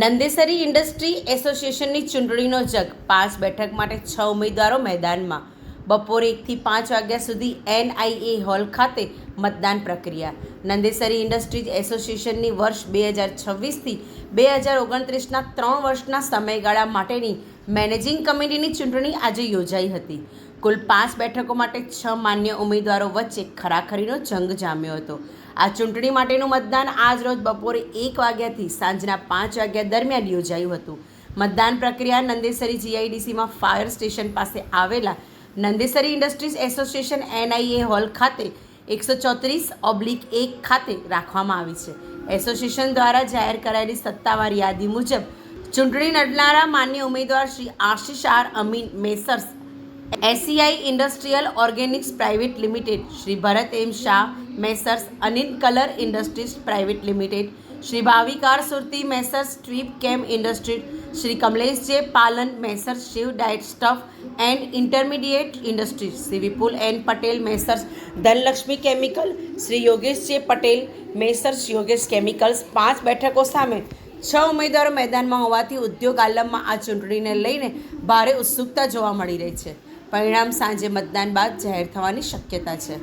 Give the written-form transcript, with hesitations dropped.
Nandesari industry એસોસિએશનની ચૂંટણીનો જગ 5 બેઠક માટે 6 ઉમેદવારો મેદાનમાં. બપોરે 1 થી 5 વાગ્યા સુધી NIA હોલ ખાતે મતદાન પ્રક્રિયા. નંદેસરી ઇન્ડસ્ટ્રીઝ એસોસિએશનની વર્ષ 2026થી 2029ના 3 વર્ષના સમયગાળા માટેની મેનેજિંગ કમિટીની ચૂંટણી આજે યોજાઈ હતી. કુલ 5 બેઠકો માટે 6 માન્ય ઉમેદવારો વચ્ચે ખરાખરીનો જંગ જામ્યો હતો. આ ચૂંટણી માટેનું મતદાન આજ રોજ બપોરે 1 વાગ્યાથી સાંજના 5 વાગ્યા દરમિયાન યોજાયું હતું. મતદાન પ્રક્રિયા નંદેસરી GIDCમાં ફાયર સ્ટેશન પાસે આવેલા Nandesari industries association NIA hall ખાતે 134/1 ખાતે રાખવામાં આવી છે. એસોસિએશન દ્વારા જાહેર કરાયેલી સત્તાવાર યાદી મુજબ ચૂંટણી લડનારા માન્ય ઉમેદવાર Shri Ashish R Amin messrs SCI industrial organics private limited, Shri Bharat M Shah messrs Anil colour industries private limited, Shri Bhavikar Surati messrs Tweep chem industries, Shri Kamlesh J Palan messrs Shiv diet stuff and intermediate industries, Shri Vipul N Patel messrs Dhanlaxmi chemical, Shri Yogesh J Patel messrs Yogesh chemicals. 5 બેઠકો સામે 6 ઉમેદવારો મેદાનમાં હોવાથી ઉદ્યોગ આલમમાં આ ચૂંટણીને લઈને ભારે ઉત્સુકતા જોવા મળી રહી છે. પરિણામ સાંજે મતદાન બાદ જાહેર થવાની શક્યતા છે.